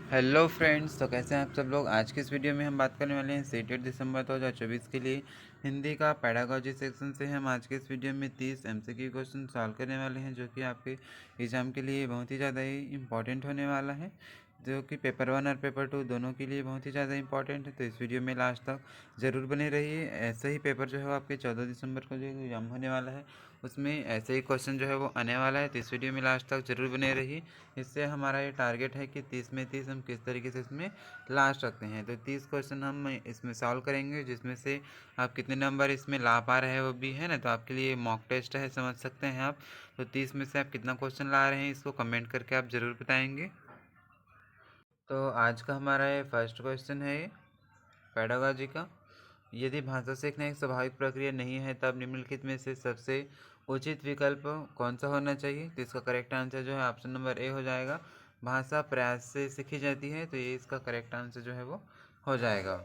Hello friends, तो कैसे हैं आप सब लोग। आज की इस वीडियो में हम बात करने वाले हैं सीटेट दिसंबर 2024 के लिए हिंदी का पैडागॉजी सेक्शन से। हम आज के इस वीडियो में 30 एमसीक्यू क्वेश्चन सॉल्व करने वाले हैं, जो कि आपके एग्ज़ाम के लिए बहुत ही ज़्यादा ही इम्पॉर्टेंट होने वाला है, जो कि पेपर 1 और पेपर 2 दोनों के लिए बहुत ही ज़्यादा इंपॉर्टेंट है। तो इस वीडियो में लास्ट तक ज़रूर बने रहिए। ऐसे ही पेपर जो है वो आपके 14 दिसंबर को जो एग्ज़ाम होने वाला है, उसमें ऐसे ही क्वेश्चन जो है वो आने वाला है। तो इस वीडियो में लास्ट तक ज़रूर बने रहिए। इससे हमारा ये टारगेट है कि 30 में 30 हम किस तरीके से इसमें लास्ट रखते हैं। तो 30 क्वेश्चन हम इसमें सॉल्व करेंगे, जिसमें से आप कितने नंबर इसमें ला पा रहे हैं वो भी है ना। तो आपके लिए मॉक टेस्ट है, समझ सकते हैं आप। तो 30 में से आप कितना क्वेश्चन ला रहे हैं इसको कमेंट करके आप ज़रूर बताएंगे। तो आज का हमारा ये फर्स्ट क्वेश्चन है ये पेडागॉजी का। यदि भाषा सीखना एक स्वाभाविक प्रक्रिया नहीं है, तब निम्नलिखित में से सबसे उचित विकल्प कौन सा होना चाहिए। तो इसका करेक्ट आंसर जो है ऑप्शन नंबर ए हो जाएगा। भाषा प्रयास से सीखी जाती है, तो ये इसका करेक्ट आंसर जो है वो हो जाएगा।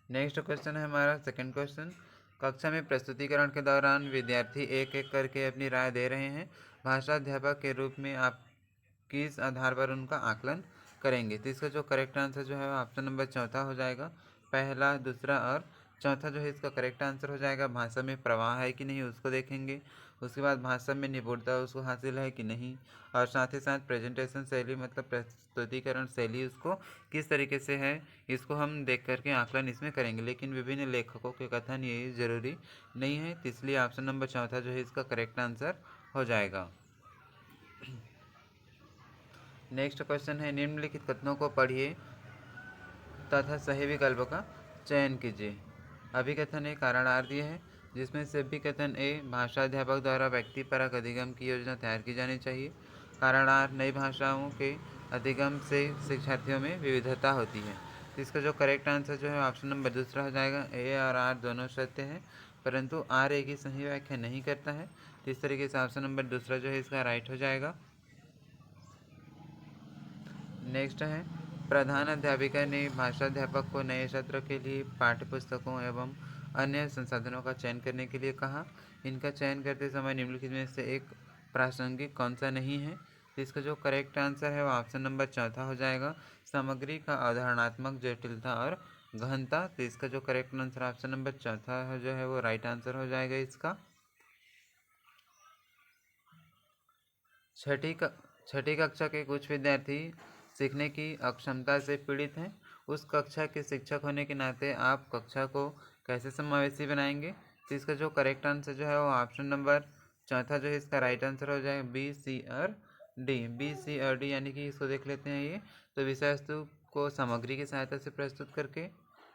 नेक्स्ट क्वेश्चन है हमारा सेकंड क्वेश्चन। कक्षा में प्रस्तुतिकरण के दौरान विद्यार्थी एक एक करके अपनी राय दे रहे हैं। भाषा अध्यापक के रूप में आप किस आधार पर उनका आकलन करेंगे। तो इसका जो करेक्ट आंसर जो है ऑप्शन नंबर चौथा हो जाएगा। पहला, दूसरा और चौथा जो है इसका करेक्ट आंसर हो जाएगा। भाषा में प्रवाह है कि नहीं उसको देखेंगे। उसके बाद भाषा में निपुणता उसको हासिल है कि नहीं, और साथ ही साथ प्रेजेंटेशन शैली मतलब प्रस्तुतिकरण शैली उसको किस तरीके से है, इसको हम देख करके आकलन इसमें करेंगे। लेकिन विभिन्न लेखकों के कथन ये ज़रूरी नहीं है, तो इसलिए ऑप्शन नंबर चौथा जो है इसका करेक्ट आंसर हो जाएगा। नेक्स्ट क्वेश्चन है, निम्नलिखित कथनों को पढ़िए तथा सही विकल्प का चयन कीजिए। अभिकथन ए कारणार्थ दिए है, जिसमें से अभिकथन ए भाषा अध्यापक द्वारा व्यक्तिपरक अधिगम की योजना तैयार की जानी चाहिए। कारणार्थ नई भाषाओं के अधिगम से शिक्षार्थियों में विविधता होती है। तो इसका जो करेक्ट आंसर जो है ऑप्शन नंबर दूसरा हो जाएगा। ए और आर दोनों सत्य हैं, परंतु आर ए की सही व्याख्या नहीं करता है। तो इस तरीके से ऑप्शन नंबर दूसरा जो है इसका राइट हो जाएगा। नेक्स्ट है, प्रधान अध्यापिका ने भाषा अध्यापक को नए सत्र के लिए पाठ्य पुस्तकों एवं अन्य संसाधनों का चयन करने के लिए कहा। इनका चयन करते समय निम्नलिखित में से एक प्रासंगिक कौन सा नहीं है। तो इसका जो करेक्ट आंसर है वो ऑप्शन नंबर चौथा हो जाएगा। सामग्री का अवधारणात्मक जटिलता और गहनता। तो इसका जो करेक्ट आंसर ऑप्शन नंबर चौथा है जो है वो राइट आंसर हो जाएगा इसका। छठी कक्षा के कुछ विद्यार्थी सीखने की अक्षमता से पीड़ित हैं। उस कक्षा के शिक्षक होने के नाते आप कक्षा को कैसे समावेशी बनाएंगे। तो इसका जो करेक्ट आंसर जो है वो ऑप्शन नंबर चौथा जो है इसका राइट आंसर हो जाएगा। बी, सी और डी। बी, सी और डी यानी कि इसको देख लेते हैं ये। तो विषय वस्तु को सामग्री की सहायता से प्रस्तुत करके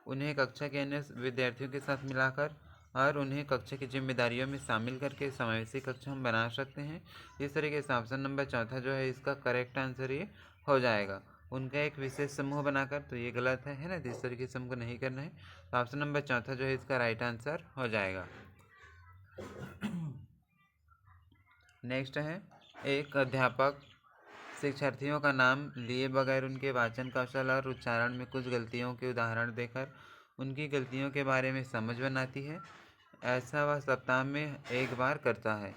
उन्हें कक्षा के अन्य विद्यार्थियों के साथ मिलाकर और उन्हें कक्षा की जिम्मेदारियों में शामिल करके समावेशी कक्षा हम बना सकते हैं। इस तरीके से ऑप्शन नंबर चौथा जो है इसका करेक्ट आंसर ये हो जाएगा। उनका एक विशेष समूह बनाकर, तो ये गलत है ना। तो इस तरीके से हमको नहीं करना है। तो ऑप्शन नंबर चौथा जो है इसका राइट आंसर हो जाएगा। नेक्स्ट है, एक अध्यापक शिक्षार्थियों का नाम लिए बगैर उनके वाचन कौशल और उच्चारण में कुछ गलतियों के उदाहरण देकर उनकी गलतियों के बारे में समझ बनाती है। ऐसा वह सप्ताह में एक बार करता है।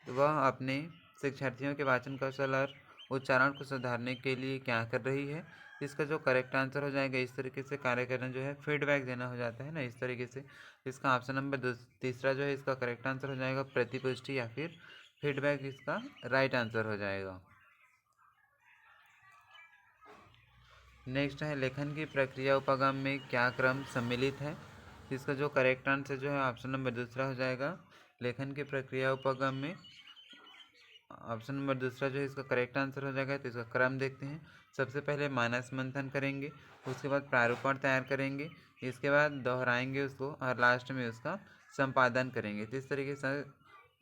तो वह अपने शिक्षार्थियों के वाचन कौशल और उच्चारण को सुधारने के लिए क्या कर रही है। इसका जो करेक्ट आंसर हो जाएगा, इस तरीके से कार्य करना जो है फीडबैक देना हो जाता है ना, इस तरीके से। इसका ऑप्शन नंबर तीसरा जो है इसका करेक्ट आंसर हो जाएगा। प्रतिपुष्टि या फिर फीडबैक इसका राइट आंसर हो जाएगा। नेक्स्ट है, लेखन की प्रक्रिया उपगम में क्या क्रम सम्मिलित है। इसका जो करेक्ट आंसर जो है ऑप्शन नंबर दूसरा हो जाएगा। लेखन की प्रक्रिया उपगम में ऑप्शन नंबर दूसरा जो है इसका करेक्ट आंसर हो जाएगा। तो इसका क्रम देखते हैं। सबसे पहले मानस मंथन करेंगे, उसके बाद प्रारूपण तैयार करेंगे, इसके बाद दोहराएंगे उसको, और लास्ट में उसका संपादन करेंगे। तो इस तरीके से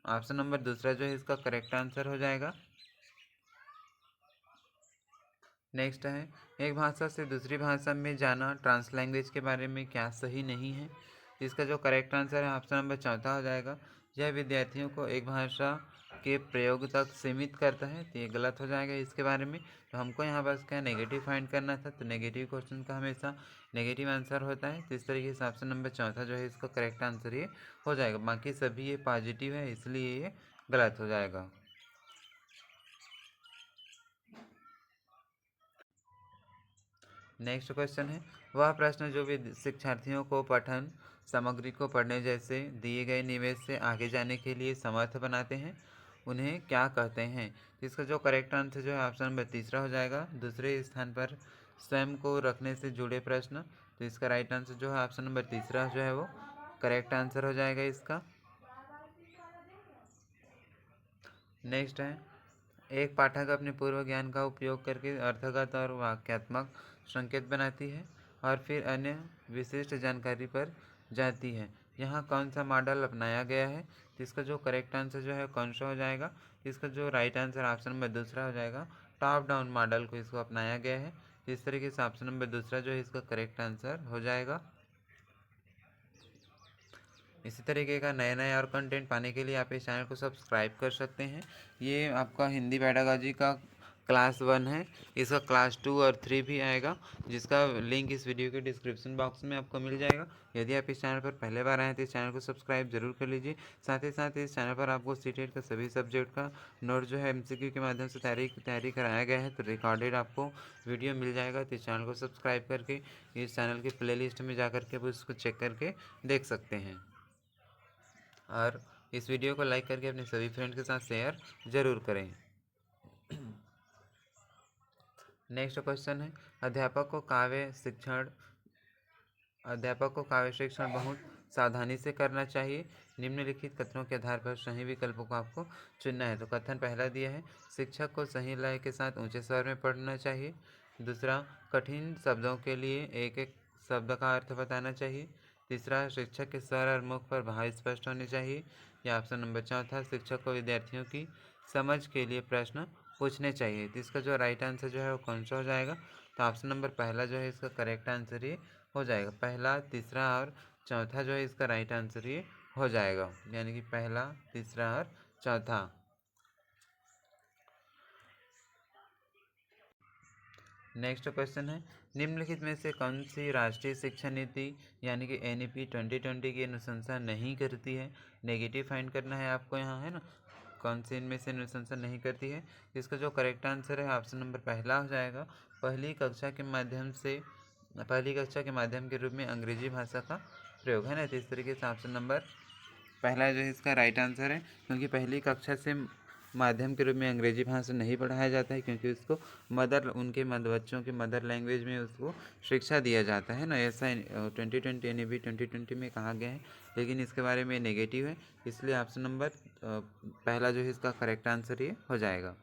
ऑप्शन नंबर दूसरा जो है इसका करेक्ट आंसर हो जाएगा। नेक्स्ट है, एक भाषा से दूसरी भाषा में जाना ट्रांसलैंग्वेज के बारे में क्या सही नहीं है। इसका जो करेक्ट आंसर है ऑप्शन नंबर चौथा हो जाएगा। यह विद्यार्थियों को एक भाषा के प्रयोग तक सीमित करता है। तो ये गलत हो जाएगा इसके बारे में। तो हमको यहाँ बस क्या नेगेटिव फाइंड करना था। तो नेगेटिव क्वेश्चन का हमेशा नेगेटिव आंसर होता है। तो इस तरीके से ऑप्शन नंबर चौथा जो है इसका करेक्ट आंसर ये हो जाएगा। बाकी सभी ये पॉजिटिव है, इसलिए ये गलत हो जाएगा। नेक्स्ट क्वेश्चन है, वह प्रश्न जो भी शिक्षार्थियों को पठन सामग्री को पढ़ने जैसे दिए गए निवेश से आगे जाने के लिए समर्थ बनाते हैं, उन्हें क्या कहते हैं। तो इसका जो करेक्ट आंसर जो है ऑप्शन नंबर तीसरा हो जाएगा, दूसरे स्थान पर स्वयं को रखने से जुड़े प्रश्न। तो इसका राइट आंसर जो है ऑप्शन नंबर तीसरा जो है वो करेक्ट आंसर हो जाएगा इसका। नेक्स्ट है, एक पाठक अपने पूर्व ज्ञान का उपयोग करके अर्थगत और वाक्यात्मक संकेत बनाती है और फिर अन्य विशिष्ट जानकारी पर जाती है। यहाँ कौन सा मॉडल अपनाया गया है। तो इसका जो करेक्ट आंसर जो है कौन सा हो जाएगा। इसका जो राइट आंसर ऑप्शन नंबर दूसरा हो जाएगा, टॉप डाउन मॉडल को इसको अपनाया गया है। इस तरीके से ऑप्शन नंबर दूसरा जो है इसका करेक्ट आंसर हो जाएगा। इसी तरीके का नया नया और कंटेंट पाने के लिए आप इस चैनल को सब्सक्राइब कर सकते हैं। ये आपका हिंदी पेडागॉजी का क्लास 1 है, इसका क्लास 2 और 3 भी आएगा, जिसका लिंक इस वीडियो के डिस्क्रिप्शन बॉक्स में आपको मिल जाएगा। यदि आप इस चैनल पर पहले बार आए हैं तो इस चैनल को सब्सक्राइब जरूर कर लीजिए। साथ ही साथ इस चैनल पर आपको सीटेट का सभी सब्जेक्ट का नोट जो है MCQ के माध्यम से तैयारी कराया गया है, तो रिकॉर्डेड आपको वीडियो मिल जाएगा। तो इस चैनल को सब्सक्राइब करके इस चैनल के प्लेलिस्ट में जा करके आप उसको चेक करके देख सकते हैं और इस वीडियो को लाइक करके अपने सभी फ्रेंड्स के साथ शेयर जरूर करें। नेक्स्ट क्वेश्चन है, अध्यापक को काव्य शिक्षण बहुत सावधानी से करना चाहिए। निम्नलिखित कथनों के आधार पर सही विकल्पों को आपको चुनना है। तो कथन पहला दिया है, शिक्षक को सही लय के साथ ऊंचे स्वर में पढ़ना चाहिए। दूसरा, कठिन शब्दों के लिए एक एक शब्द का अर्थ बताना चाहिए। तीसरा, शिक्षक के स्वर और मुख पर भाव स्पष्ट होने चाहिए। या ऑप्शन नंबर चौथा, शिक्षक को विद्यार्थियों की समझ के लिए प्रश्न पूछने चाहिए। तो इसका जो राइट आंसर जो है वो कौन सा हो जाएगा। तो ऑप्शन नंबर पहला जो है इसका करेक्ट आंसर ये हो जाएगा। पहला, तीसरा और चौथा जो है इसका राइट आंसर ये हो जाएगा, यानी कि पहला, तीसरा और चौथा। नेक्स्ट क्वेश्चन है, निम्नलिखित में से कौन सी राष्ट्रीय शिक्षा नीति यानी कि NEP 2020 की अनुशंसा नहीं करती है। नेगेटिव फाइंड करना है आपको यहाँ, है ना, कौन सी इनमें से अनुशंसा नहीं करती है। इसका जो करेक्ट आंसर है ऑप्शन नंबर पहला हो जाएगा, पहली कक्षा के माध्यम के रूप में अंग्रेजी भाषा का प्रयोग, है ना। तो इस तरीके से ऑप्शन नंबर पहला जो है इसका राइट आंसर है, क्योंकि पहली कक्षा से माध्यम के रूप में अंग्रेजी भाषा नहीं पढ़ाया जाता है, क्योंकि उसको बच्चों के मदर लैंग्वेज में उसको शिक्षा दिया जाता है ना। ऐसा 2020 NEP 2020 में कहा गया है, लेकिन इसके बारे में नेगेटिव है, इसलिए ऑप्शन नंबर पहला जो है इसका करेक्ट आंसर ये हो जाएगा।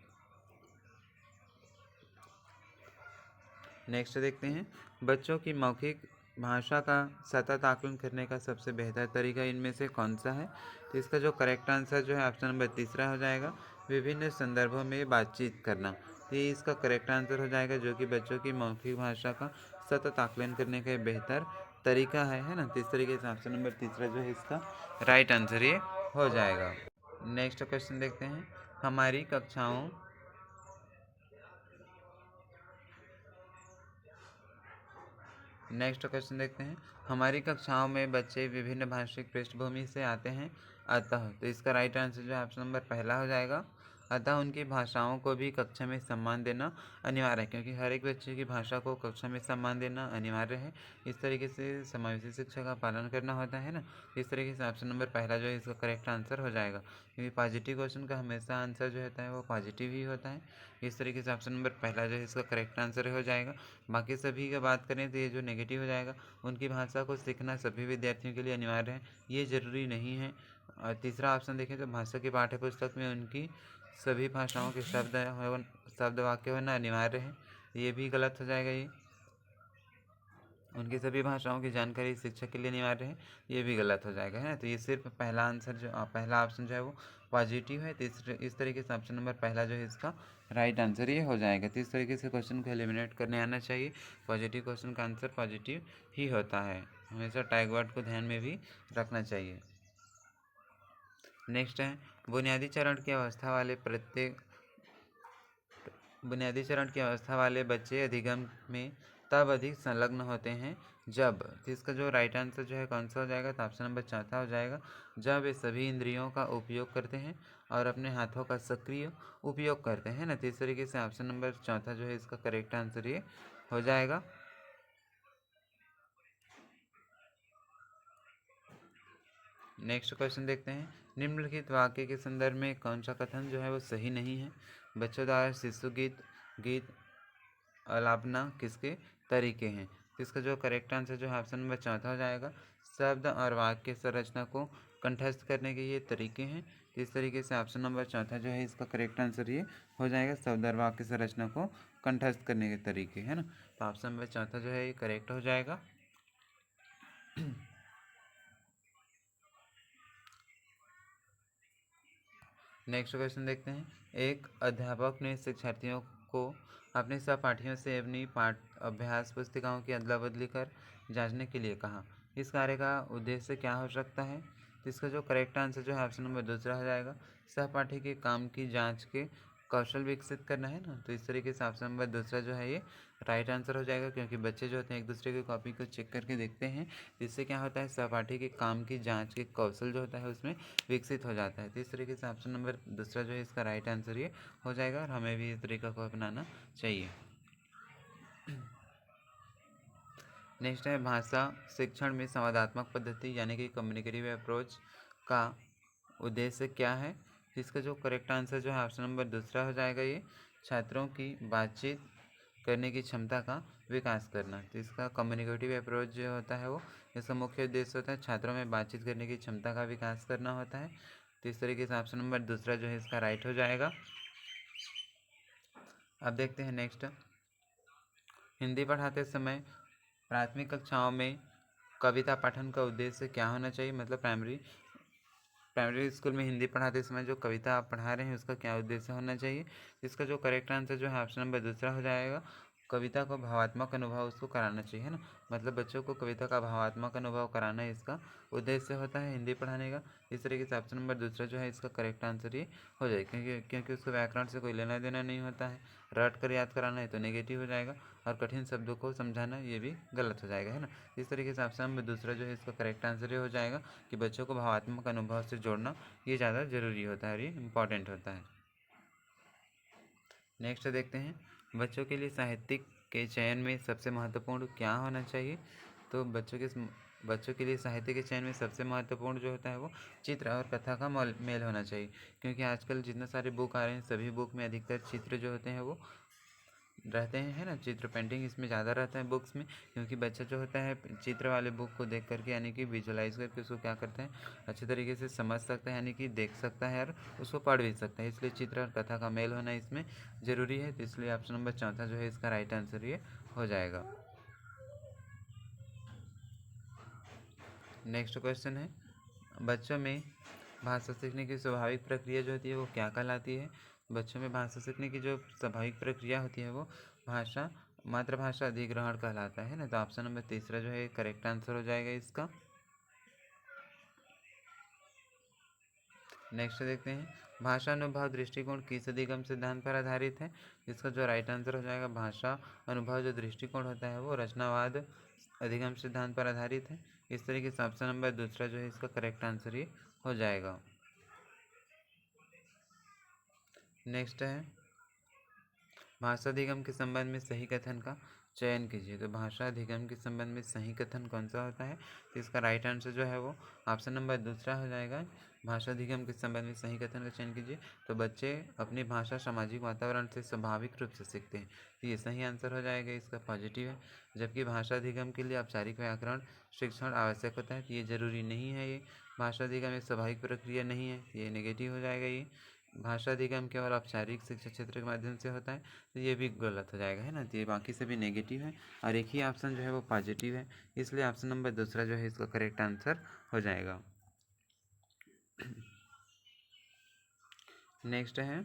नेक्स्ट देखते हैं, बच्चों की मौखिक भाषा का सतत आकलन करने का सबसे बेहतर तरीका इनमें से कौन सा है। तो इसका जो करेक्ट आंसर जो है ऑप्शन नंबर तीसरा हो जाएगा, विभिन्न संदर्भों में बातचीत करना। तो ये इसका करेक्ट आंसर हो जाएगा, जो कि बच्चों की मौखिक भाषा का सतत आकलन करने का बेहतर तरीका है ना। तो इस तरीके से ऑप्शन नंबर तीसरा जो है इसका राइट आंसर ये हो जाएगा। नेक्स्ट क्वेश्चन देखते हैं, हमारी कक्षाओं नेक्स्ट क्वेश्चन देखते हैं, हमारी कक्षाओं में बच्चे विभिन्न भाषिक पृष्ठभूमि से आते हैं, अतः। तो इसका राइट आंसर जो है ऑप्शन नंबर पहला हो जाएगा, अतः उनकी भाषाओं को भी कक्षा में सम्मान देना अनिवार्य है, क्योंकि हर एक बच्चे की भाषा को कक्षा में सम्मान देना अनिवार्य है। इस तरीके से समावेशी शिक्षा का पालन करना होता है ना। इस तरीके से ऑप्शन नंबर पहला जो है इसका करेक्ट आंसर हो जाएगा, क्योंकि पॉजिटिव क्वेश्चन का हमेशा आंसर जो होता है वो पॉजिटिव ही होता है। इस तरीके से ऑप्शन नंबर पहला जो है इसका करेक्ट आंसर हो जाएगा। बाकी सभी की बात करें तो ये जो नेगेटिव हो जाएगा, उनकी भाषा को सीखना सभी विद्यार्थियों के लिए अनिवार्य है, ये जरूरी नहीं है। और तीसरा ऑप्शन देखें तो भाषा की पाठ्य पुस्तक में उनकी सभी भाषाओं के शब्द वाक्य होना अनिवार्य है, ये भी गलत हो जाएगा। ये उनकी सभी भाषाओं की जानकारी शिक्षक के लिए अनिवार्य है, ये भी गलत हो जाएगा, है ना। तो ये सिर्फ पहला ऑप्शन जो है वो पॉजिटिव है। तो इस तरीके से ऑप्शन नंबर पहला जो है इसका राइट आंसर ये हो जाएगा। तो इस तरीके से क्वेश्चन को एलिमिनेट करने आना चाहिए। पॉजिटिव क्वेश्चन का आंसर पॉजिटिव ही होता है, हमेशा टैग वर्ड को ध्यान में भी रखना चाहिए। नेक्स्ट है, बुनियादी चरण की अवस्था वाले बच्चे अधिगम में तब अधिक संलग्न होते हैं जब। तो इसका जो राइट आंसर जो है कौन सा हो जाएगा। तो ऑप्शन नंबर चौथा हो जाएगा, जब वे सभी इंद्रियों का उपयोग करते हैं और अपने हाथों का सक्रिय उपयोग करते हैं ना। तो इस तरीके से ऑप्शन नंबर चौथा जो है इसका करेक्ट आंसर ये हो जाएगा। नेक्स्ट क्वेश्चन देखते हैं, निम्नलिखित वाक्य के संदर्भ में कौन सा कथन जो है वो सही नहीं है। बच्चों द्वारा शिशु गीत आलापना किसके तरीके हैं। तो इसका जो करेक्ट आंसर जो है ऑप्शन नंबर चौथा हो जाएगा। शब्द और वाक्य संरचना को कंठस्थ करने के ये तरीके हैं। इस तरीके से ऑप्शन नंबर चौथा जो है इसका करेक्ट आंसर ये हो जाएगा, शब्द और वाक्य संरचना को कंठस्थ करने के तरीके, है ना। तो ऑप्शन नंबर चौथा जो है ये करेक्ट हो जाएगा। नेक्स्ट क्वेश्चन देखते हैं, एक अध्यापक ने शिक्षार्थियों को अपने सहपाठियों से अपनी पाठ अभ्यास पुस्तिकाओं की अदला बदली कर जांचने के लिए कहा। इस कार्य का उद्देश्य क्या हो सकता है। तो इसका जो करेक्ट आंसर जो है ऑप्शन नंबर दूसरा हो जाएगा, सहपाठी के काम की जांच के कौशल विकसित करना, है ना। तो इस तरीके से ऑप्शन नंबर दूसरा जो है ये राइट आंसर हो जाएगा, क्योंकि बच्चे जो होते हैं एक दूसरे की कॉपी को चेक करके देखते हैं, जिससे क्या होता है सहपाठी के काम की जांच के कौशल जो होता है उसमें विकसित हो जाता है। तो इस तरीके से ऑप्शन नंबर दूसरा जो है इसका राइट आंसर ये हो जाएगा, और हमें भी इस तरीका को अपनाना चाहिए। नेक्स्ट है, भाषा शिक्षण में संवादात्मक पद्धति यानी कि कम्युनिकेटिव अप्रोच का उद्देश्य क्या है। इसका जो करेक्ट आंसर जो है ऑप्शन नंबर दूसरा हो जाएगा, ये छात्रों की बातचीत करने की क्षमता का विकास करना। तो इसका कम्युनिकेटिव अप्रोच जो होता है वो इसका मुख्य उद्देश्य होता है छात्रों में बातचीत करने की क्षमता का विकास करना होता है। तो इस तरीके से ऑप्शन नंबर दूसरा जो है इसका राइट हो जाएगा। अब देखते हैं नेक्स्ट, हिंदी पढ़ाते समय प्राथमिक कक्षाओं में कविता पाठन का उद्देश्य क्या होना चाहिए। मतलब प्राइमरी स्कूल में हिंदी पढ़ाते समय जो कविता आप पढ़ा रहे हैं उसका क्या उद्देश्य होना चाहिए। इसका जो करेक्ट आंसर जो है ऑप्शन नंबर दूसरा हो जाएगा, कविता को भावात्मक अनुभव उसको कराना चाहिए, है ना। मतलब बच्चों को कविता का भावात्मक अनुभव कराना इसका उद्देश्य होता है हिंदी पढ़ाने का। इस तरीके से ऑप्शन नंबर दूसरा जो है इसका करेक्ट आंसर ये हो जाएगा, क्योंकि उसको व्याकरण से कोई लेना देना नहीं होता है। रट कर याद कराना है तो नेगेटिव हो जाएगा, और कठिन शब्दों को समझाना ये भी गलत हो जाएगा, है ना। इस तरीके से ऑप्शन नंबर दूसरा जो है इसका करेक्ट आंसर ये हो जाएगा कि बच्चों को भावात्मक अनुभव से जोड़ना ये ज़्यादा ज़रूरी होता है और ये इम्पॉर्टेंट होता है। नेक्स्ट देखते हैं, बच्चों के लिए साहित्यिक के चयन में सबसे महत्वपूर्ण क्या होना चाहिए। तो बच्चों के लिए साहित्य के चयन में सबसे महत्वपूर्ण जो होता है वो चित्र और कथा का मेल होना चाहिए, क्योंकि आजकल जितने सारे बुक आ रहे हैं सभी बुक में अधिकतर चित्र जो होते हैं वो रहते हैं, है ना। चित्र पेंटिंग इसमें ज़्यादा रहता है बुक्स में, क्योंकि बच्चा जो होता है चित्र वाले बुक को देख करके यानी कि विजुलाइज करके उसको क्या करते हैं अच्छे तरीके से समझ सकता है, यानी कि देख सकता है और उसको पढ़ भी सकता है। इसलिए चित्र और कथा का मेल होना इसमें ज़रूरी है। तो इसलिए ऑप्शन नंबर चौथा जो है इसका राइट आंसर ये हो जाएगा। नेक्स्ट क्वेश्चन है, बच्चों में भाषा सीखने की स्वाभाविक प्रक्रिया जो होती है वो क्या कहलाती है। बच्चों में भाषा सीखने की जो स्वाभाविक प्रक्रिया होती है वो मातृभाषा अधिग्रहण कहलाता है ना। तो ऑप्शन नंबर तीसरा जो है करेक्ट आंसर हो जाएगा इसका। नेक्स्ट देखते हैं, भाषा अनुभव दृष्टिकोण किस अधिगम सिद्धांत पर आधारित है। इसका जो राइट आंसर हो जाएगा, भाषा अनुभव जो दृष्टिकोण होता है वो रचनावाद अधिगम सिद्धांत पर आधारित है। इस तरीके से ऑप्शन नंबर दूसरा जो है इसका करेक्ट आंसर ये हो जाएगा। नेक्स्ट है, भाषा अधिगम के संबंध में सही कथन का चयन कीजिए। तो भाषा अधिगम के संबंध में सही कथन कौन सा होता है। तो इसका राइट आंसर जो है वो ऑप्शन नंबर दूसरा हो जाएगा, भाषा अधिगम के संबंध में सही कथन का चयन कीजिए। तो बच्चे अपनी भाषा सामाजिक वातावरण से स्वाभाविक रूप से सीखते हैं, तो ये सही आंसर हो जाएगा, इसका पॉजिटिव है। जबकि भाषा अधिगम के लिए औपचारिक व्याकरण शिक्षण आवश्यक होता है, तो ये जरूरी नहीं है। ये भाषा अधिगम एक स्वाभाविक प्रक्रिया नहीं है, ये नेगेटिव हो जाएगा। ये भाषा अधिगम केवल औपचारिक शिक्षा क्षेत्र के माध्यम से होता है, तो ये भी गलत हो जाएगा, है ना। तो ये बाकी सभी नेगेटिव है और एक ही ऑप्शन जो है वो पॉजिटिव है, इसलिए ऑप्शन नंबर दूसरा जो है इसका करेक्ट आंसर हो जाएगा। नेक्स्ट है,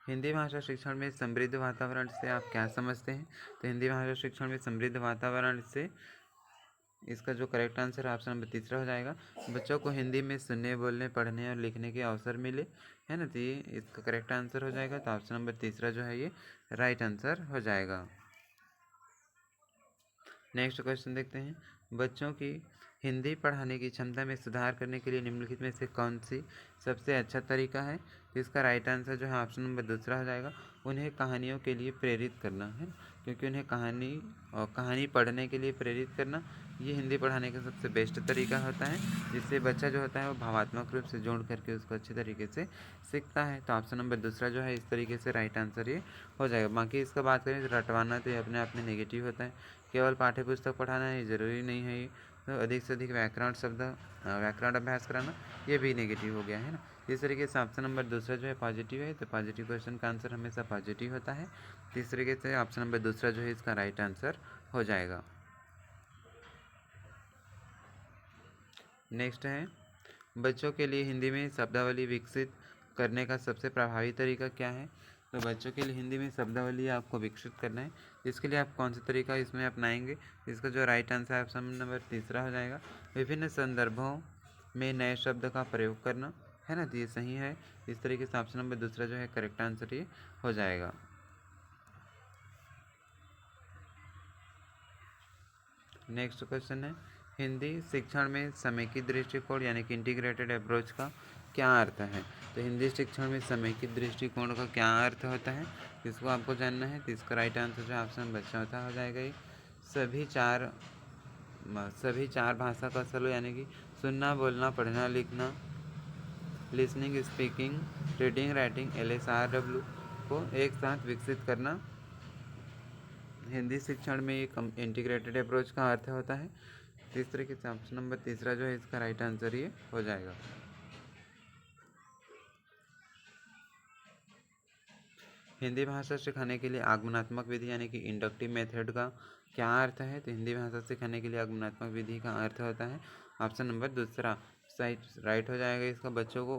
हिंदी भाषा शिक्षण में समृद्ध वातावरण से आप क्या समझते हैं। तो हिंदी भाषा शिक्षण में समृद्ध वातावरण से इसका जो करेक्ट आंसर है ऑप्शन नंबर तीसरा हो जाएगा, बच्चों को हिंदी में सुनने बोलने पढ़ने और लिखने के अवसर मिले, है ना। तो ये इसका करेक्ट आंसर हो जाएगा। तो ऑप्शन नंबर तीसरा जो है ये राइट आंसर हो जाएगा। नेक्स्ट क्वेश्चन देखते हैं, बच्चों की हिंदी पढ़ाने की क्षमता में सुधार करने के लिए निम्नलिखित में से कौन सी सबसे अच्छा तरीका है? तो इसका राइट आंसर जो है ऑप्शन नंबर दूसरा हो जाएगा, उन्हें कहानियों के लिए प्रेरित करना है, क्योंकि उन्हें कहानी पढ़ने के लिए प्रेरित करना ये हिंदी पढ़ाने का सबसे बेस्ट तरीका होता है, जिससे बच्चा जो होता है वो भावात्मक रूप से जोड़ करके उसको अच्छे तरीके से सीखता है। तो ऑप्शन नंबर दूसरा जो है इस तरीके से राइट आंसर ये हो जाएगा। बाकी इसका बात करें तो रटवाना तो ये अपने आप में नेगेटिव होता है, केवल पाठ्य पुस्तक पढ़ाना ये ज़रूरी नहीं है। तो अधिक से अधिक व्याकरण अभ्यास कराना ये भी नेगेटिव हो गया है ना। इस तरीके से ऑप्शन नंबर दूसरा जो है पॉजिटिव है, तो पॉजिटिव क्वेश्चन का आंसर हमेशा पॉजिटिव होता है। तो इस तरीके से ऑप्शन नंबर दूसरा जो है इसका राइट आंसर हो जाएगा। नेक्स्ट है, बच्चों के लिए हिंदी में शब्दावली विकसित करने का सबसे प्रभावी तरीका क्या है? तो बच्चों के लिए हिंदी में शब्दावली आपको विकसित करना है, इसके लिए आप कौन सा तरीका इसमें अपनाएंगे? इसका जो राइट आंसर है ऑप्शन नंबर तीसरा हो जाएगा, विभिन्न संदर्भों में नए शब्द का प्रयोग करना, है ना। तो ये सही है। इस तरीके से ऑप्शन नंबर दूसरा जो है करेक्ट आंसर ये हो जाएगा। नेक्स्ट क्वेश्चन है, हिंदी शिक्षण में समेकित दृष्टिकोण यानी कि इंटीग्रेटेड अप्रोच का क्या अर्थ है? तो हिंदी शिक्षण में समेकित दृष्टिकोण का क्या अर्थ होता है, इसको आपको जानना है। तो इसका राइट आंसर जो ऑप्शन चौथा हो जाएगा ये, सभी चार भाषा कौशलों यानी कि सुनना, बोलना, पढ़ना, लिखना, listening, speaking, reading, writing, LSRW को एक साथ विकसित करना हिंदी शिक्षण में एक इंटीग्रेटेड अप्रोच का अर्थ होता है। इस तरीके से ऑप्शन नंबर तीसरा जो है इसका राइट आंसर ये हो जाएगा। हिंदी भाषा सिखाने के लिए आगमनात्मक विधि यानी कि इंडक्टिव मेथड का क्या अर्थ है? तो हिंदी भाषा सिखाने के लिए आगमनात्मक विधि का अर्थ होता है ऑप्शन नंबर दूसरा सही राइट हो जाएगा इसका, बच्चों को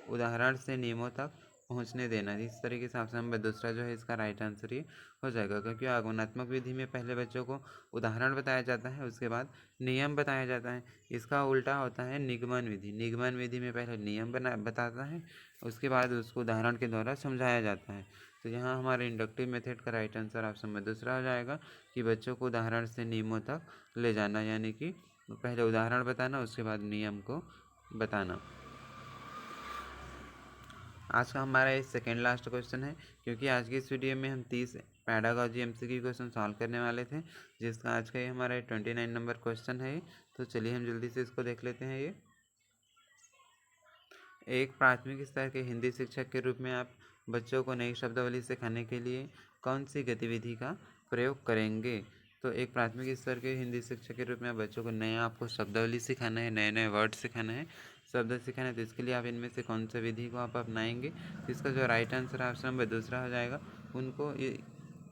उदाहरण से नियमों तक पहुंचने देना। इस तरीके से ऑप्शन नंबर दूसरा जो है इसका राइट आंसर ये हो जाएगा, क्योंकि आगमनात्मक विधि में पहले बच्चों को उदाहरण बताया जाता है, उसके बाद नियम बताया जाता है। इसका उल्टा होता है निगमन विधि। निगमन विधि में पहले नियम बताता है, उसके बाद उसको उदाहरण के द्वारा समझाया जाता है। तो यहाँ हमारे इंडक्टिव मेथड का राइट आंसर ऑप्शन में दूसरा हो जाएगा कि बच्चों को उदाहरण से नियमों तक ले जाना, यानी कि पहले उदाहरण बताना उसके बाद नियम को बताना। आज का हमारा ये सेकेंड लास्ट क्वेश्चन है, क्योंकि आज की इस वीडियो में हम 30 पैडागॉजी MCQ क्वेश्चन सॉल्व करने वाले थे, जिसका आज का ये हमारा 29 नंबर क्वेश्चन है। तो चलिए हम जल्दी से इसको देख लेते हैं। ये एक प्राथमिक स्तर के हिंदी शिक्षक के रूप में आप बच्चों को नई शब्दावली सिखाने के लिए कौन सी गतिविधि का प्रयोग करेंगे? तो एक प्राथमिक स्तर के हिंदी शिक्षक के रूप में बच्चों को नया आपको शब्दावली सिखाना है, नए नए वर्ड सिखाना है, शब्द सिखाना है। तो इसके लिए आप इनमें से कौन सा विधि को आप अपनाएंगे? तो इसका जो राइट आंसर ऑप्शन नंबर दूसरा हो जाएगा, उनको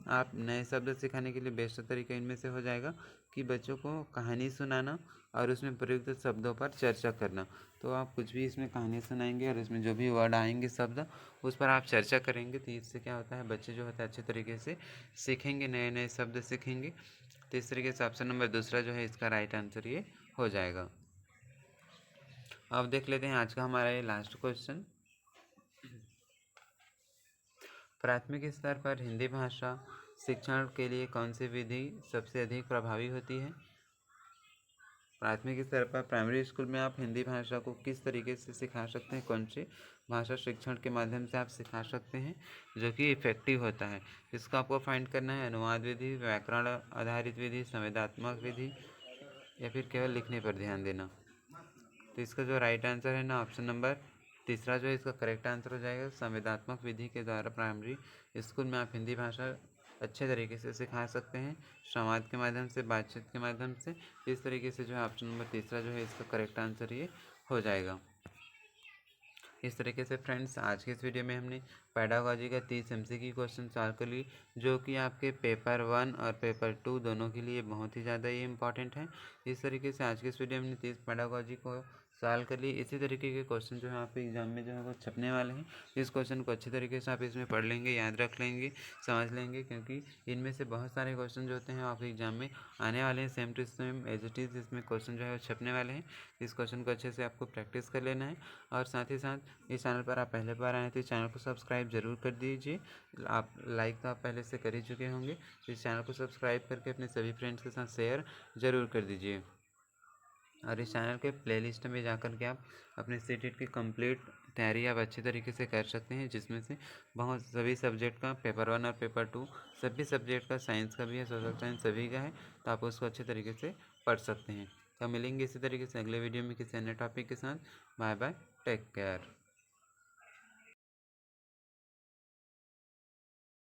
आप नए शब्द सिखाने के लिए बेस्ट तरीका इनमें से हो जाएगा कि बच्चों को कहानी सुनाना और उसमें प्रयुक्त शब्दों पर चर्चा करना। तो आप कुछ भी इसमें कहानी सुनाएंगे और इसमें जो भी वर्ड आएंगे शब्द उस पर आप चर्चा करेंगे। तो इससे क्या होता है, बच्चे जो होता है अच्छे तरीके से सीखेंगे, नए नए शब्द सीखेंगे। तो इस तरीके से ऑप्शन नंबर दूसरा जो है इसका राइट आंसर ये हो जाएगा। अब देख लेते हैं आज का हमारा ये लास्ट क्वेश्चन, प्राथमिक स्तर पर हिंदी भाषा शिक्षण के लिए कौन सी विधि सबसे अधिक प्रभावी होती है? प्राथमिक स्तर पर प्राइमरी स्कूल में आप हिंदी भाषा को किस तरीके से सिखा सकते हैं, कौन सी भाषा शिक्षण के माध्यम से आप सिखा सकते हैं जो कि इफेक्टिव होता है? इसको आपको फाइंड करना है। अनुवाद विधि, व्याकरण आधारित विधि, संवेदनात्मक विधि, या फिर केवल लिखने पर ध्यान देना। तो इसका जो राइट आंसर है ना ऑप्शन नंबर तीसरा जो है इसका करेक्ट आंसर हो जाएगा। संवेदनात्मक विधि के द्वारा प्राइमरी स्कूल में आप हिंदी भाषा अच्छे तरीके से सिखा सकते हैं, संवाद के माध्यम से, बातचीत के माध्यम से। इस तरीके से जो है ऑप्शन नंबर तीसरा जो है इसका करेक्ट आंसर ये हो जाएगा। इस तरीके से फ्रेंड्स आज के इस वीडियो में हमने पेडागॉजी का 30 MCQ क्वेश्चन सॉल्व कर लिए, जो कि आपके पेपर 1 और पेपर 2 दोनों के लिए बहुत ही ज़्यादा ये इंपॉर्टेंट है। इस तरीके से आज के इस वीडियो में हमने 30 पेडागॉजी को सॉल्व कर लिए। इसी तरीके के क्वेश्चन जो है आपके एग्जाम में जो है वो छपने वाले हैं। इस क्वेश्चन को अच्छी तरीके से आप इसमें पढ़ लेंगे, याद रख लेंगे, समझ लेंगे, क्योंकि इनमें से बहुत सारे क्वेश्चन जो होते हैं आपके एग्जाम में आने वाले हैं, same to same as it is इसमें क्वेश्चन जो है वो छपने वाले हैं। इस क्वेश्चन को अच्छे से आपको प्रैक्टिस कर लेना है, और साथ ही साथ इस चैनल पर आप पहले बार आए तो इस चैनल को सब्सक्राइब जरूर कर दीजिए। आप लाइक तो आप पहले से कर ही चुके होंगे, तो इस चैनल को सब्सक्राइब करके अपने सभी फ्रेंड्स के साथ शेयर ज़रूर कर दीजिए। और इस चैनल के प्लेलिस्ट में जाकर के आप अपने सीटेट की कंप्लीट तैयारी आप अच्छी तरीके से कर सकते हैं, जिसमें से बहुत सभी सब्जेक्ट का पेपर 1 और पेपर 2 सभी सब्जेक्ट का, साइंस का भी है, सोशल साइंस सभी का है, तो आप उसको अच्छे तरीके से पढ़ सकते हैं। तो मिलेंगे इसी तरीके से अगले वीडियो में किसी अन्य टॉपिक के साथ। Bye bye, take care.